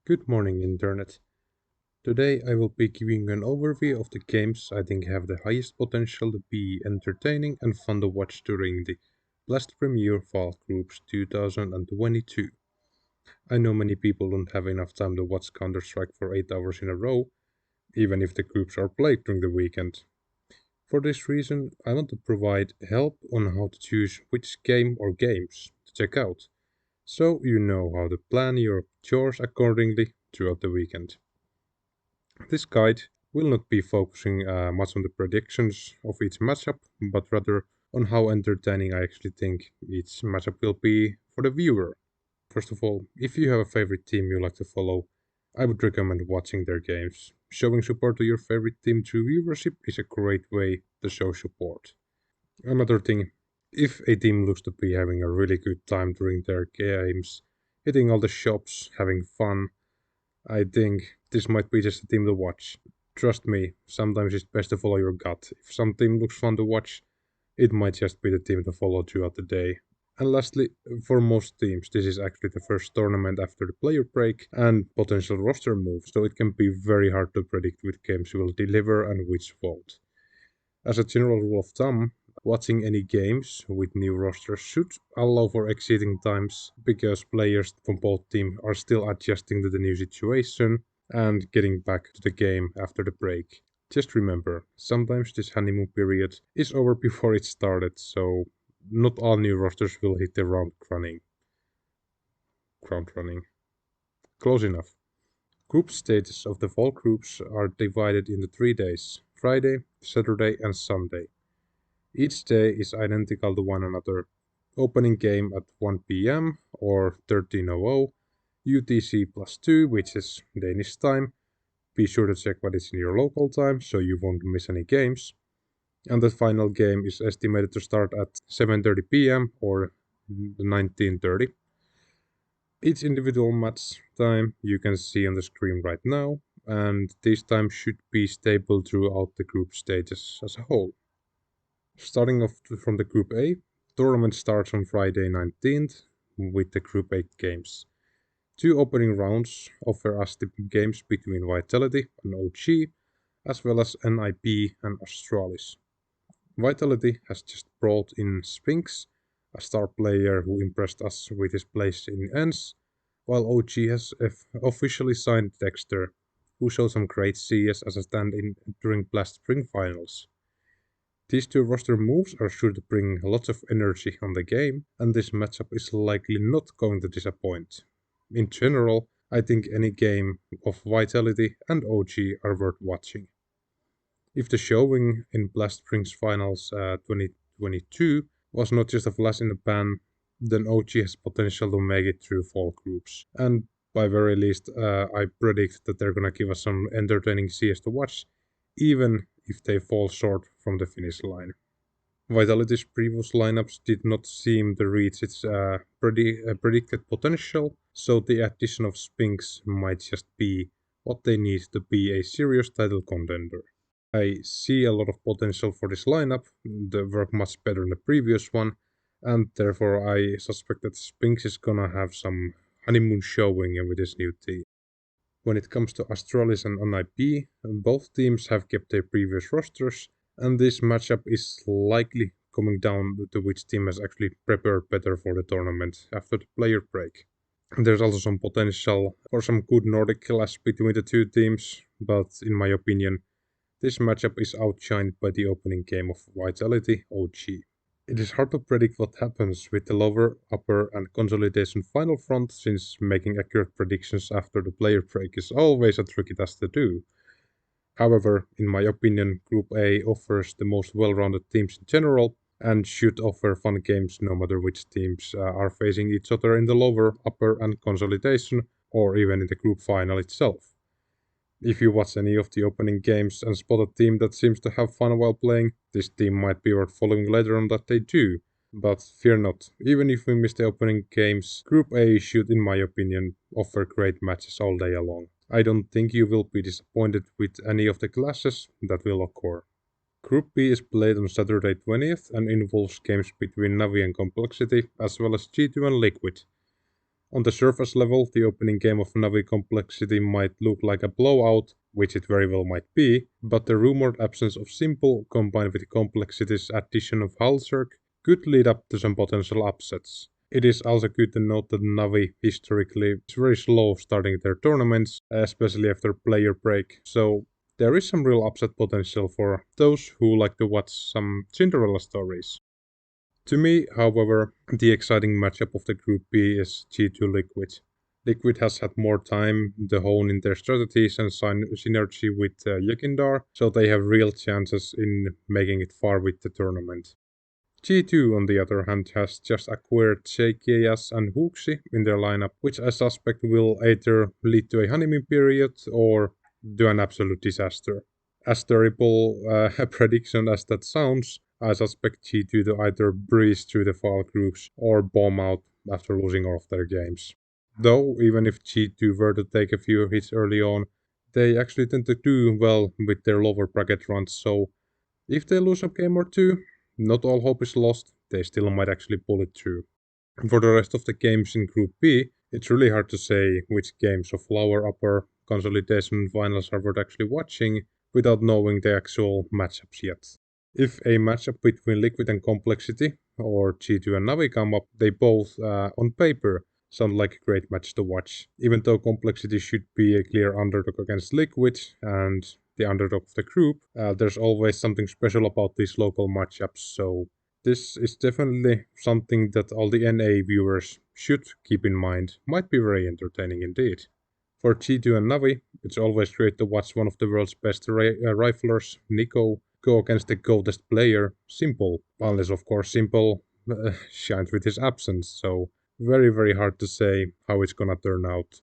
Good morning, Internet. Today I will be giving you an overview of the games I think have the highest potential to be entertaining and fun to watch during the Blast Premier Fall Groups 2022. I know many people don't have enough time to watch Counter Strike for 8 hours in a row, even if the groups are played during the weekend. For this reason, I want to provide help on how to choose which game or games to check out, so you know how to plan your chores accordingly throughout the weekend. This guide will not be focusing much on the predictions of each matchup, but rather on how entertaining I actually think each matchup will be for the viewer. First of all, if you have a favorite team you like to follow, I would recommend watching their games. Showing support to your favorite team through viewership is a great way to show support. Another thing, if a team looks to be having a really good time during their games, hitting all the shops, having fun, I think this might be just a team to watch. Trust me, sometimes it's best to follow your gut. If some team looks fun to watch, it might just be the team to follow throughout the day. And lastly, for most teams, this is actually the first tournament after the player break and potential roster move, so it can be very hard to predict which games will deliver and which won't. As a general rule of thumb, watching any games with new rosters should allow for exciting times because players from both teams are still adjusting to the new situation and getting back to the game after the break. Just remember, sometimes this honeymoon period is over before it started, so not all new rosters will hit the ground running. Close enough. Group stages of the fall groups are divided into 3 days: Friday, Saturday, and Sunday. Each day is identical to one another. Opening game at 1 p.m. or 13:00 UTC plus 2, which is Danish time. Be sure to check what is in your local time so you won't miss any games. And the final game is estimated to start at 7:30 p.m. or 19:30. Each individual match time you can see on the screen right now, and these times should be stable throughout the group stages as a whole. Starting off from the Group A, tournament starts on Friday 19th with the Group 8 games. Two opening rounds offer us the games between Vitality and OG, as well as NIP and Astralis. Vitality has just brought in Spinks, a star player who impressed us with his plays in ENCE, while OG has officially signed Dexter, who showed some great CS as a stand-in during Blast Spring Finals. These two roster moves are sure to bring lots of energy on the game, and this matchup is likely not going to disappoint. In general, I think any game of Vitality and OG are worth watching. If the showing in Blast Springs Finals 2022 was not just a flash in the pan, then OG has potential to make it through fall groups. And by very least, I predict that they're gonna give us some entertaining CS to watch, even if they fall short from the finish line. Vitality's previous lineups did not seem to reach its predicted potential, so the addition of Spinks might just be what they need to be a serious title contender. I see a lot of potential for this lineup, they work much better than the previous one, and therefore I suspect that Spinks is gonna have some honeymoon showing with this new team. When it comes to Astralis and NIP, both teams have kept their previous rosters, and this matchup is likely coming down to which team has actually prepared better for the tournament after the player break. There's also some potential for some good Nordic clash between the two teams, but in my opinion, this matchup is outshined by the opening game of Vitality OG. It is hard to predict what happens with the lower, upper, and consolidation final front, since making accurate predictions after the player break is always a tricky task to do. However, in my opinion, Group A offers the most well-rounded teams in general, and should offer fun games no matter which teams are facing each other in the lower, upper, and consolidation, or even in the group final itself. If you watch any of the opening games and spot a team that seems to have fun while playing, this team might be worth following later on that they do. But fear not, even if we miss the opening games, Group A should, in my opinion, offer great matches all day long. I don't think you will be disappointed with any of the clashes that will occur. Group B is played on Saturday 20th and involves games between Navi and Complexity, as well as G2 and Liquid. On the surface level, the opening game of Navi Complexity might look like a blowout, which it very well might be, but the rumored absence of Simple combined with Complexity's addition of Halzerg could lead up to some potential upsets. It is also good to note that Navi historically is very slow starting their tournaments, especially after player break, so there is some real upset potential for those who like to watch some Cinderella stories. To me, however, the exciting matchup of the Group B is G2 Liquid. Liquid has had more time to hone in their strategies and synergy with Yekindar, so they have real chances in making it far with the tournament. G2, on the other hand, has just acquired JKS and Huxi in their lineup, which I suspect will either lead to a honeymoon period or to an absolute disaster. As terrible a prediction as that sounds, I suspect G2 to either breeze through the fall groups or bomb out after losing all of their games. Though, even if G2 were to take a few hits early on, they actually tend to do well with their lower bracket runs, so if they lose a game or two, not all hope is lost, they still might actually pull it through. For the rest of the games in Group B, it's really hard to say which games of lower upper consolidation finals are worth actually watching without knowing the actual matchups yet. If a matchup between Liquid and Complexity, or G2 and Navi come up, they both, on paper, sound like a great match to watch. Even though Complexity should be a clear underdog against Liquid, and the underdog of the group, there's always something special about these local matchups, so this is definitely something that all the NA viewers should keep in mind. Might be very entertaining indeed. For G2 and Navi, it's always great to watch one of the world's best riflers, Nico, go against the goatest player, Simple. Unless, of course, Simple shines with his absence, so very hard to say how it's gonna turn out.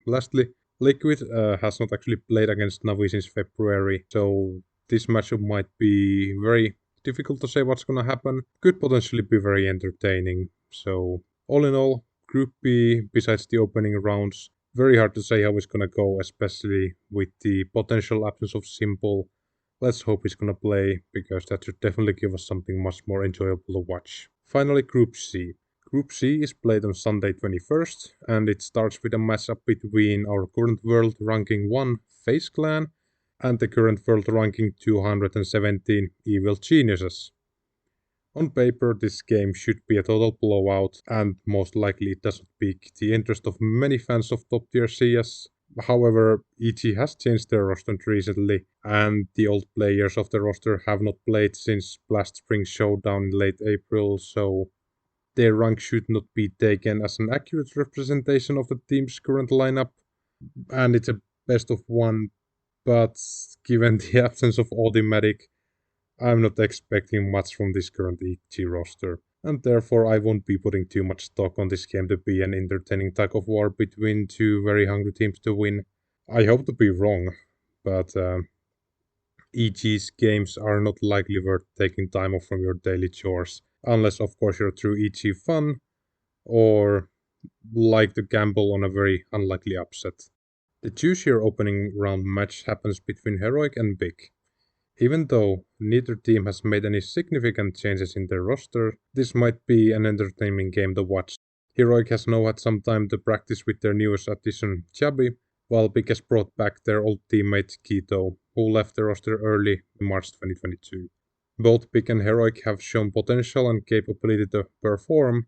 Lastly, Liquid has not actually played against Navi since February, so this matchup might be very difficult to say what's gonna happen. Could potentially be very entertaining. So, all in all, Group B, besides the opening rounds, very hard to say how it's gonna go, especially with the potential absence of Simple. Let's hope he's gonna play, because that should definitely give us something much more enjoyable to watch. Finally, Group C. Group C is played on Sunday 21st, and it starts with a matchup between our current world ranking 1 FaZe Clan and the current world ranking 217 Evil Geniuses. On paper, this game should be a total blowout, and most likely it doesn't pique the interest of many fans of top tier CS. However, EG has changed their roster recently, and the old players of the roster have not played since Blast Spring Showdown in late April, so their rank should not be taken as an accurate representation of the team's current lineup, and it's a best of one, but given the absence of Automatic, I'm not expecting much from this current EG roster, and therefore I won't be putting too much stock on this game to be an entertaining tug of war between two very hungry teams to win. I hope to be wrong, but EG's games are not likely worth taking time off from your daily chores, unless of course you're true EG fan, or like to gamble on a very unlikely upset. The choose your opening round match happens between Heroic and Big. Even though neither team has made any significant changes in their roster, this might be an entertaining game to watch. Heroic has now had some time to practice with their newest addition, Chubby, while Big has brought back their old teammate Keto, who left the roster early in March 2022. Both Big and Heroic have shown potential and capability to perform,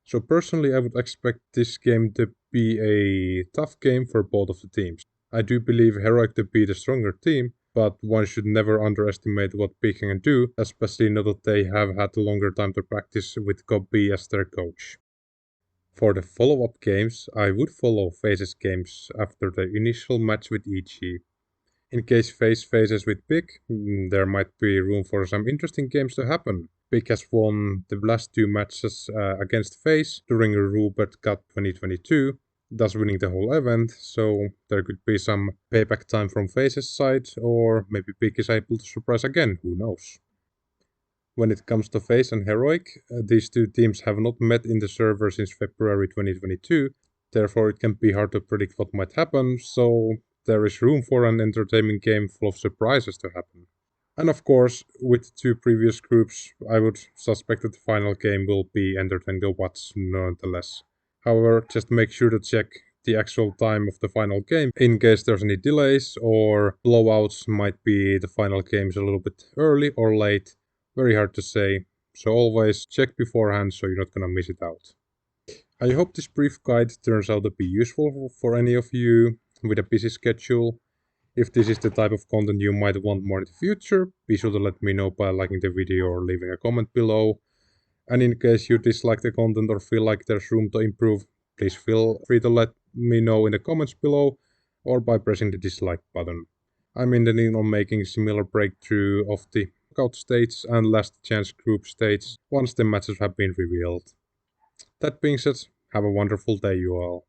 so personally I would expect this game to be a tough game for both of the teams. I do believe Heroic to be the stronger team, but one should never underestimate what Big can do, especially now that they have had a longer time to practice with Gobby as their coach. For the follow-up games, I would follow FaZe's games after the initial match with EG. In case FaZe faces with Big, there might be room for some interesting games to happen. Big has won the last two matches against FaZe during Rubert Cup 2022, thus winning the whole event, so there could be some payback time from FaZe's side, or maybe Big is able to surprise again, who knows. When it comes to FaZe and Heroic, these two teams have not met in the server since February 2022, therefore it can be hard to predict what might happen, so there is room for an entertaining game full of surprises to happen. And of course, with the two previous groups, I would suspect that the final game will be entertaining to watch nonetheless. However, just make sure to check the actual time of the final game in case there's any delays or blowouts. Might be the final games a little bit early or late. Very hard to say. So always check beforehand so you're not gonna miss it out. I hope this brief guide turns out to be useful for any of you with a busy schedule. If this is the type of content you might want more in the future, be sure to let me know by liking the video or leaving a comment below. And in case you dislike the content or feel like there's room to improve, please feel free to let me know in the comments below or by pressing the dislike button. I'm intending on making similar breakthrough of the knockout stage and last chance group stage once the matches have been revealed. That being said, have a wonderful day you all.